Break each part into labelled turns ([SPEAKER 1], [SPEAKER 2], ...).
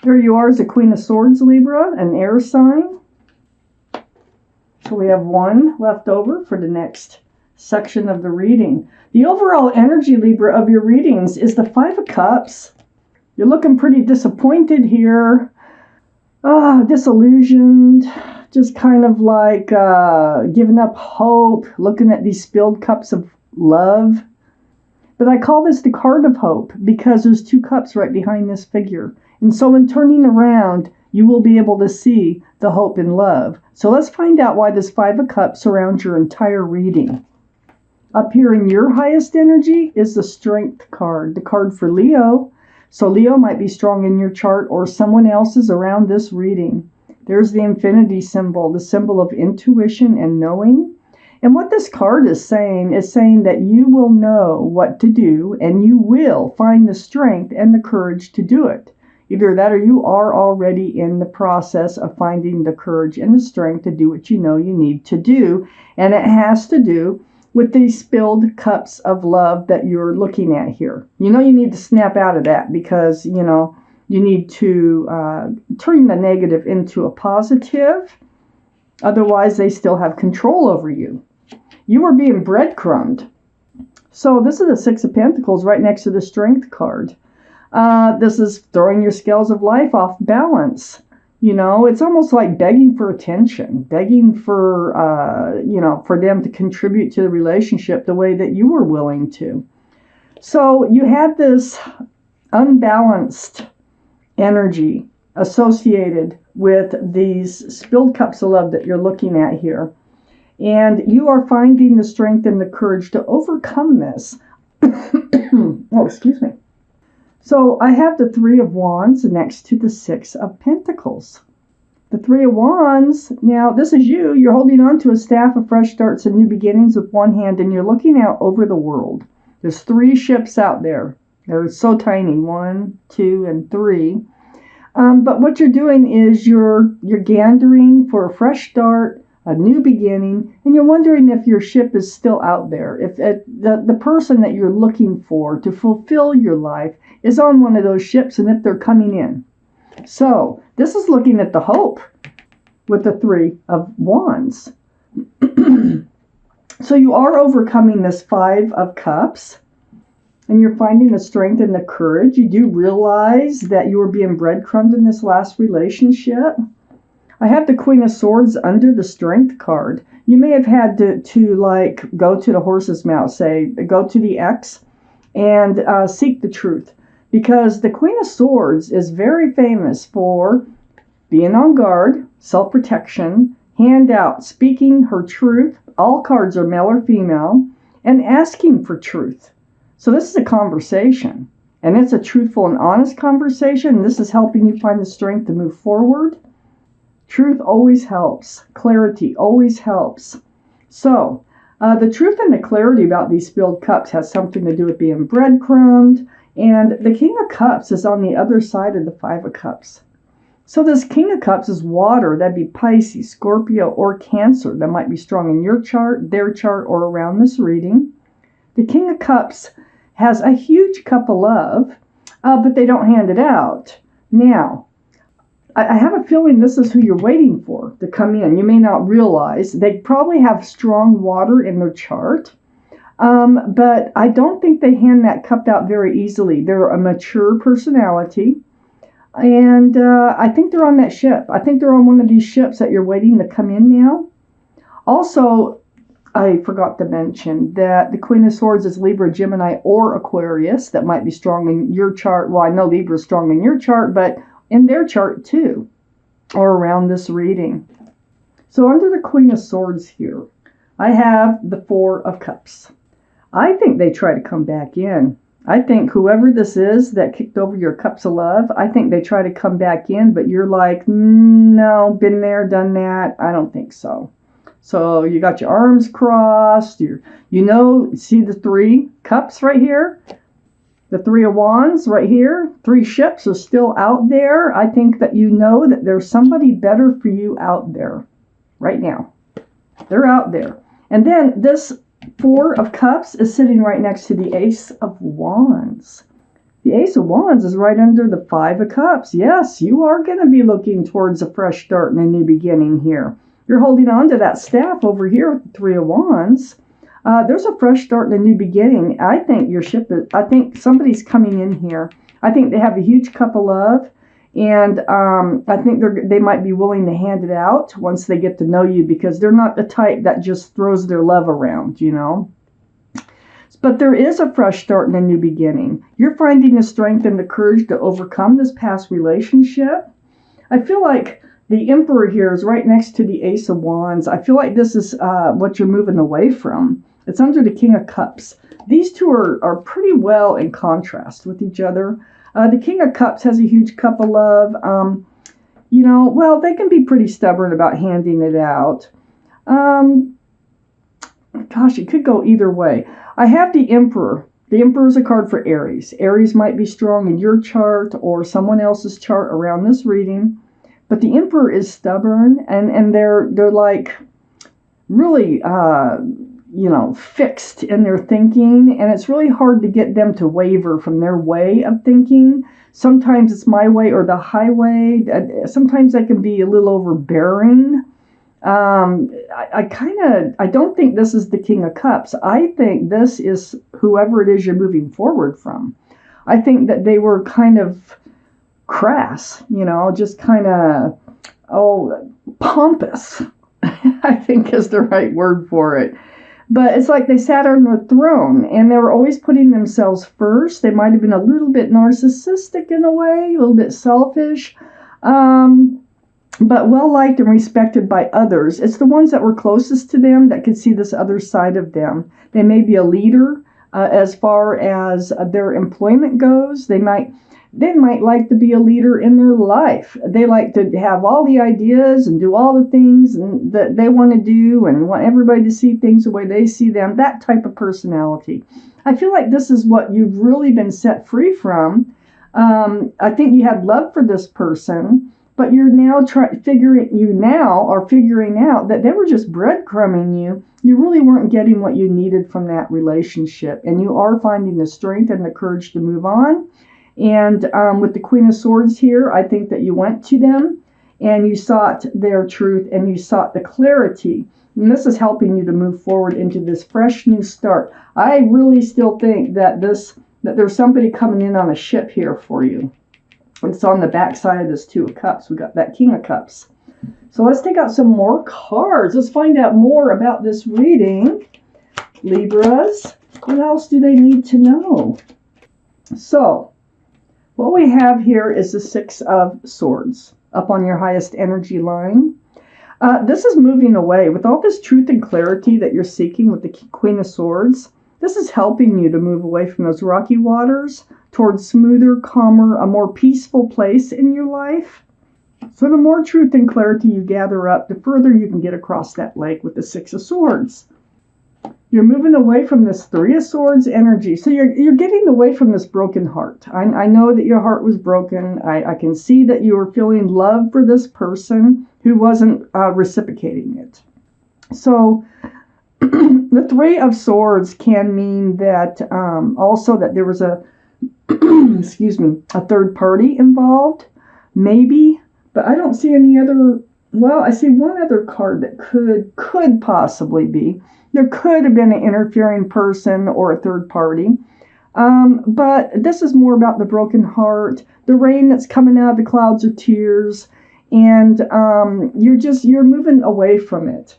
[SPEAKER 1] There you are as a Queen of Swords, Libra, an air sign. So we have one left over for the next section of the reading. The overall energy, Libra, of your readings is the Five of Cups. You're looking pretty disappointed here. Disillusioned. Just kind of like giving up hope. Looking at these spilled cups of love. But I call this the card of hope because there's two cups right behind this figure. And so in turning around, you will be able to see the hope and love. So let's find out why this Five of Cups surrounds your entire reading. Up here in your highest energy is the Strength card, the card for Leo. So Leo might be strong in your chart or someone else's around this reading. There's the infinity symbol, the symbol of intuition and knowing. And what this card is saying that you will know what to do and you will find the strength and the courage to do it. Either that or you are already in the process of finding the courage and the strength to do what you know you need to do. And it has to do with these spilled cups of love that you're looking at here. You know you need to snap out of that because, you know, you need to turn the negative into a positive. Otherwise, they still have control over you. You are being breadcrumbed. So this is the Six of Pentacles right next to the Strength card. This is throwing your scales of life off balance. You know, it's almost like begging for attention, begging for, you know, for them to contribute to the relationship the way that you were willing to. So you had this unbalanced energy associated with these spilled cups of love that you're looking at here. And you are finding the strength and the courage to overcome this. Oh, excuse me. So I have the Three of Wands next to the Six of Pentacles. The Three of Wands, now this is you. You're holding on to a staff of fresh starts and new beginnings with one hand, and you're looking out over the world. There's 3 ships out there. They're so tiny, 1, 2, and 3. But what you're doing is you're gandering for a fresh start, a new beginning, and you're wondering if your ship is still out there, if the person that you're looking for to fulfill your life is on one of those ships and if they're coming in. So this is looking at the hope with the Three of Wands. So you are overcoming this Five of Cups and you're finding the strength and the courage. You do realize that you were being breadcrumbed in this last relationship. I have the Queen of Swords under the Strength card. You may have had to like go to the horse's mouth, say, go to the X and seek the truth. Because the Queen of Swords is very famous for being on guard, self-protection, hand out, speaking her truth. All cards are male or female, and asking for truth. So this is a conversation, and it's a truthful and honest conversation. This is helping you find the strength to move forward. Truth always helps. Clarity always helps. So the truth and the clarity about these spilled cups has something to do with being breadcrumbed. And the King of Cups is on the other side of the Five of Cups. So this King of Cups is water. That'd be Pisces, Scorpio, or Cancer. That might be strong in your chart, their chart, or around this reading. The King of Cups has a huge cup of love, but they don't hand it out. Now, I have a feeling this is who you're waiting for to come in. You may not realize they probably have strong water in their chart. But I don't think they hand that cup out very easily. They're a mature personality. And I think they're on that ship. I think they're on one of these ships that you're waiting to come in now. Also, I forgot to mention that the Queen of Swords is Libra, Gemini, or Aquarius. That might be strong in your chart. Well, I know Libra is strong in your chart, but in their chart too, or around this reading. So under the Queen of Swords here, I have the Four of Cups. I think they try to come back in. I think whoever this is that kicked over your cups of love, I think they try to come back in, but you're like, no, been there, done that. I don't think so. So you got your arms crossed. You know, see the 3 cups right here? The Three of Wands right here. 3 ships are still out there. I think that you know that there's somebody better for you out there right now. They're out there. And then this Four of Cups is sitting right next to the Ace of Wands. The Ace of Wands is right under the Five of Cups. Yes, you are going to be looking towards a fresh start and a new beginning here. You're holding on to that staff over here with the Three of Wands. There's a fresh start and a new beginning. I think somebody's coming in here. I think they have a huge cup of love, and I think they might be willing to hand it out once they get to know you, because they're not the type that just throws their love around, you know. But there is a fresh start and a new beginning. You're finding the strength and the courage to overcome this past relationship. I feel like the Emperor here is right next to the Ace of Wands. I feel like this is what you're moving away from. It's under the King of Cups. These two are pretty well in contrast with each other. The King of Cups has a huge cup of love. Well, they can be pretty stubborn about handing it out. Gosh, it could go either way. I have the Emperor. The Emperor is a card for Aries. Aries might be strong in your chart or someone else's chart around this reading. But the Emperor is stubborn, and they're like really fixed in their thinking, and it's really hard to get them to waver from their way of thinking. Sometimes it's my way or the highway. Sometimes I can be a little overbearing. I don't think this is the King of Cups. I think this is whoever it is you're moving forward from. I think that they were kind of crass, just kind of, pompous, I think is the right word for it. But it's like they sat on the throne and they were always putting themselves first. They might have been a little bit narcissistic in a way, a little bit selfish, but well-liked and respected by others. It's the ones that were closest to them that could see this other side of them. They may be a leader as far as their employment goes. They might like to be a leader in their life. They like to have all the ideas and do all the things that they want to do and want everybody to see things the way they see them, that type of personality. I feel like this is what you've really been set free from. I think you had love for this person, but you're now figuring out that they were just breadcrumbing you. You really weren't getting what you needed from that relationship, and you are finding the strength and the courage to move on. And with the Queen of Swords here, I think that you went to them and you sought their truth and you sought the clarity. And this is helping you to move forward into this fresh new start. I really still think that there's somebody coming in on a ship here for you. It's on the back side of this Two of Cups. We got that King of Cups. So let's take out some more cards. Let's find out more about this reading. Libras, what else do they need to know? So, what we have here is the Six of Swords up on your highest energy line. This is moving away. With all this truth and clarity that you're seeking with the Queen of Swords, this is helping you to move away from those rocky waters towards smoother, calmer, a more peaceful place in your life. So the more truth and clarity you gather up, the further you can get across that lake with the Six of Swords. You're moving away from this Three of Swords energy. So you're getting away from this broken heart. I know that your heart was broken. I can see that you were feeling love for this person who wasn't reciprocating it. So the Three of Swords can mean that also that there was a third party involved, maybe, but I don't see any other. Well, I see one other card that could possibly be. There could have been an interfering person or a third party. But this is more about the broken heart, the rain that's coming out of the clouds of tears, and you're moving away from it.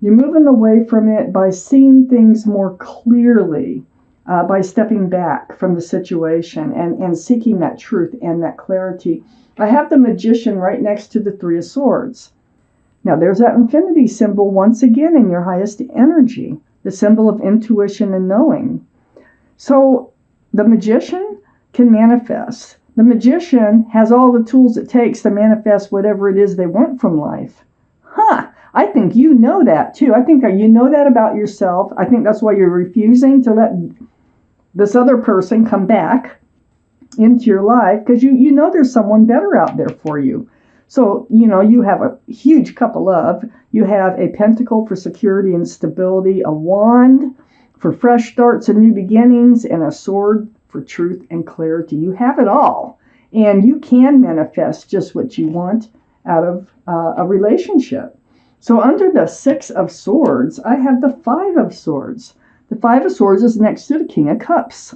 [SPEAKER 1] You're moving away from it by seeing things more clearly, by stepping back from the situation and seeking that truth and that clarity. I have the Magician right next to the Three of Swords. Now, there's that infinity symbol once again in your highest energy, the symbol of intuition and knowing. So the Magician can manifest. The Magician has all the tools it takes to manifest whatever it is they want from life. I think you know that too. I think you know that about yourself. I think that's why you're refusing to let this other person come back into your life, because you know there's someone better out there for you. So, you have a huge cup of love. You have a pentacle for security and stability, a wand for fresh starts and new beginnings, and a sword for truth and clarity. You have it all. And you can manifest just what you want out of a relationship. So under the Six of Swords, I have the Five of Swords. The Five of Swords is next to the King of Cups.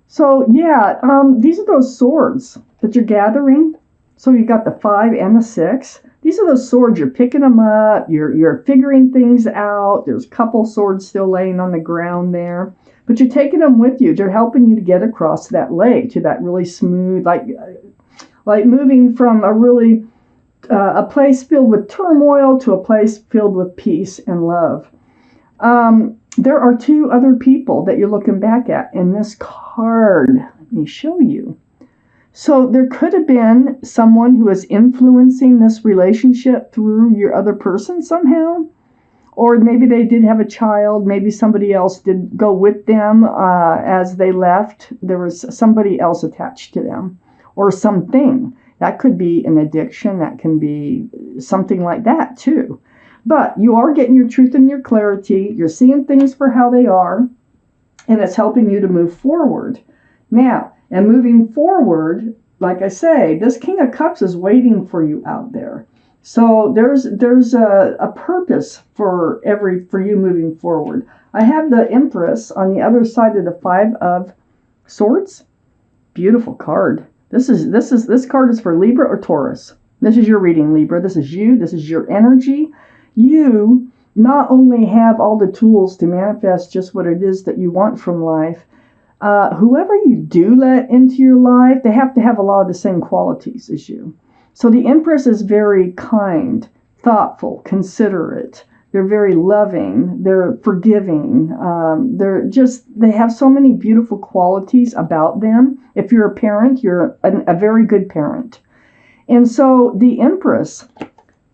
[SPEAKER 1] So yeah, these are those swords that you're gathering. So you got the 5 and the 6. These are those swords. You're picking them up. You're figuring things out. There's a couple swords still laying on the ground there. But you're taking them with you. They're helping you to get across that lake to that really smooth, like moving from a place filled with turmoil to a place filled with peace and love. There are 2 other people that you're looking back at in this card. Let me show you. So there could have been someone who was influencing this relationship through your other person somehow. Or maybe they did have a child. Maybe somebody else did go with them as they left. There was somebody else attached to them or something. That could be an addiction. That can be something like that too. But you are getting your truth and your clarity. You're seeing things for how they are. And it's helping you to move forward. Now, and moving forward, like I say, this King of Cups is waiting for you out there. So there's a purpose for you moving forward. I have the Empress on the other side of the Five of Swords. Beautiful card. This card is for Libra or Taurus. This is your reading, Libra. This is you. This is your energy. You not only have all the tools to manifest just what it is that you want from life. Whoever you do let into your life, they have to have a lot of the same qualities as you. So the Empress is very kind, thoughtful, considerate. They're very loving. They're forgiving. They have so many beautiful qualities about them. If you're a parent, you're a very good parent. And so the Empress,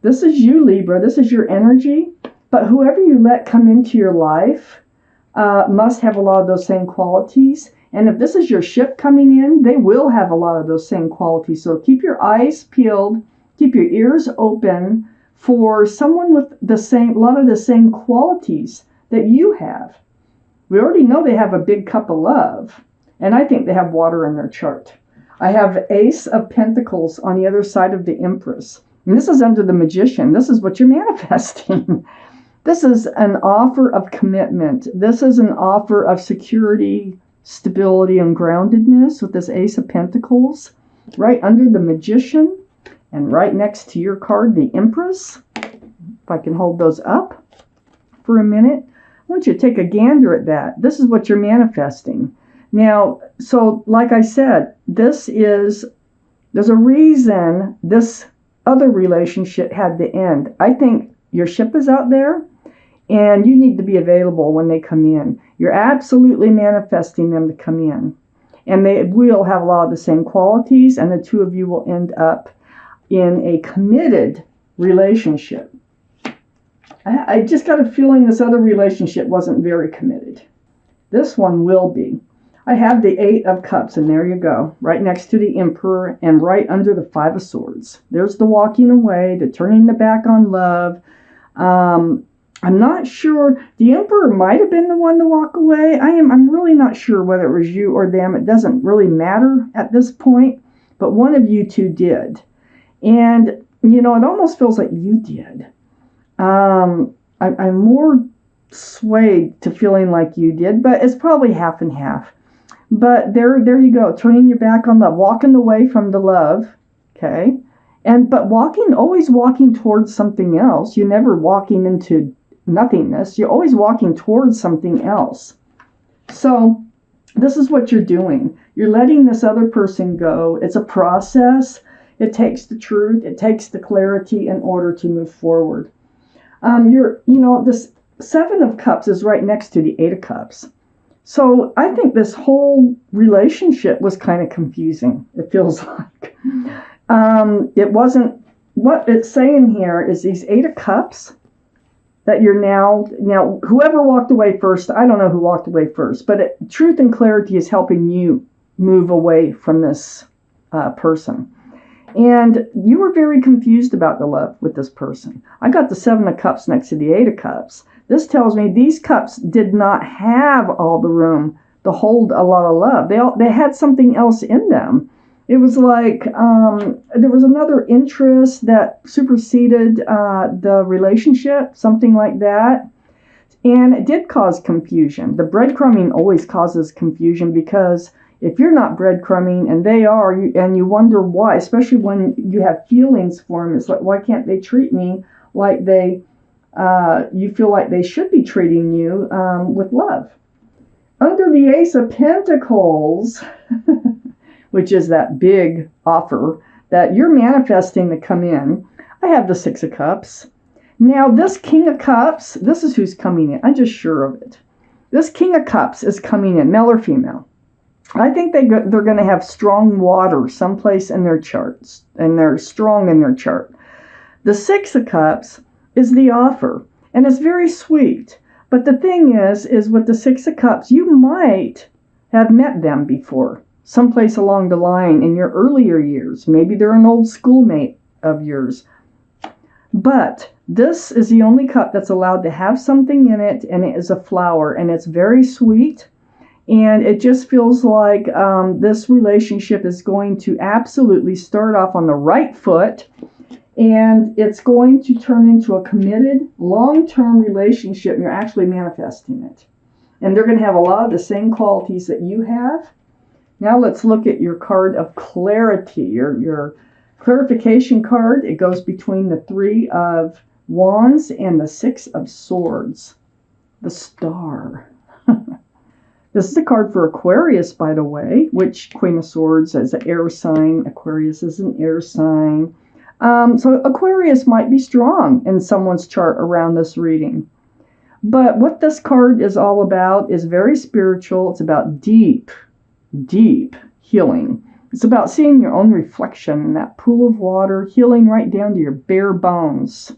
[SPEAKER 1] this is you, Libra. This is your energy. But whoever you let come into your life must have a lot of those same qualities. And if this is your ship coming in, they will have a lot of those same qualities. So keep your eyes peeled, keep your ears open for someone with a lot of the same qualities that you have. We already know they have a big cup of love, and I think they have water in their chart. I have Ace of Pentacles on the other side of the Empress. And this is under the Magician. This is what you're manifesting. This is an offer of commitment. This is an offer of security, stability, and groundedness with this Ace of Pentacles. Right under the Magician and right next to your card, the Empress. If I can hold those up for a minute. I want you to take a gander at that. This is what you're manifesting. Now, so like I said, there's a reason this other relationship had to end. I think your ship is out there and you need to be available when they come in. You're absolutely manifesting them to come in. And they will have a lot of the same qualities, and the two of you will end up in a committed relationship. I just got a feeling this other relationship wasn't very committed. This one will be. I have the Eight of Cups, and there you go, right next to the Emperor and right under the Five of Swords. There's the walking away, the turning the back on love. I'm not sure. The Emperor might have been the one to walk away. I'm really not sure whether it was you or them. It doesn't really matter at this point, but one of you two did. And, it almost feels like you did. I'm more swayed to feeling like you did, but it's probably half and half. But there you go, turning your back on love, walking away from the love, okay? But always walking towards something else. You're never walking into nothingness. You're always walking towards something else. So this is what you're doing. You're letting this other person go. It's a process. It takes the truth. It takes the clarity in order to move forward. This Seven of Cups is right next to the Eight of Cups. So I think this whole relationship was kind of confusing, it feels like. It wasn't, what it's saying here is these Eight of Cups that you're now, whoever walked away first, I don't know who walked away first, but truth and clarity is helping you move away from this person. And you were very confused about the love with this person. I got the Seven of Cups next to the Eight of Cups. This tells me these cups did not have all the room to hold a lot of love. They had something else in them. It was like there was another interest that superseded the relationship, something like that. And it did cause confusion. The breadcrumbing always causes confusion because if you're not breadcrumbing and they are, and you wonder why, especially when you have feelings for them, it's like, why can't they treat me like you feel like they should be treating you with love? Under the Ace of Pentacles, which is that big offer that you're manifesting to come in, I have the Six of Cups. Now, this King of Cups, this is who's coming in. I'm just sure of it. This King of Cups is coming in, male or female. I think they're going to have strong water someplace in their charts, and they're strong in their chart. The Six of Cups is the offer, and it's very sweet. But the thing is with the Six of Cups, you might have met them before, someplace along the line in your earlier years. Maybe they're an old schoolmate of yours. But this is the only cup that's allowed to have something in it, and it is a flower, and it's very sweet. And it just feels like this relationship is going to absolutely start off on the right foot, and it's going to turn into a committed, long-term relationship, and you're actually manifesting it. And they're going to have a lot of the same qualities that you have. Now let's look at your card of clarity, your clarification card. It goes between the Three of Wands and the Six of Swords. The Star. This is a card for Aquarius, by the way, which Queen of Swords is an air sign. Aquarius is an air sign. So Aquarius might be strong in someone's chart around this reading. But what this card is all about is very spiritual. It's about deep, deep healing. It's about seeing your own reflection in that pool of water, healing right down to your bare bones.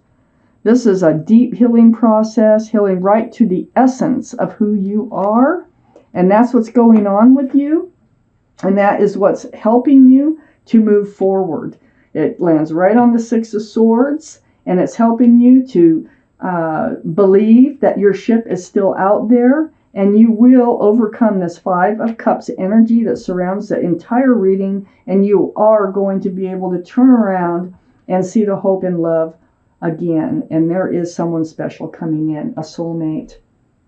[SPEAKER 1] This is a deep healing process, healing right to the essence of who you are. And that's what's going on with you. And that is what's helping you to move forward. It lands right on the Six of Swords. And it's helping you to believe that your ship is still out there. And you will overcome this Five of Cups energy that surrounds the entire reading. And you are going to be able to turn around and see the hope and love again. And there is someone special coming in, a soulmate.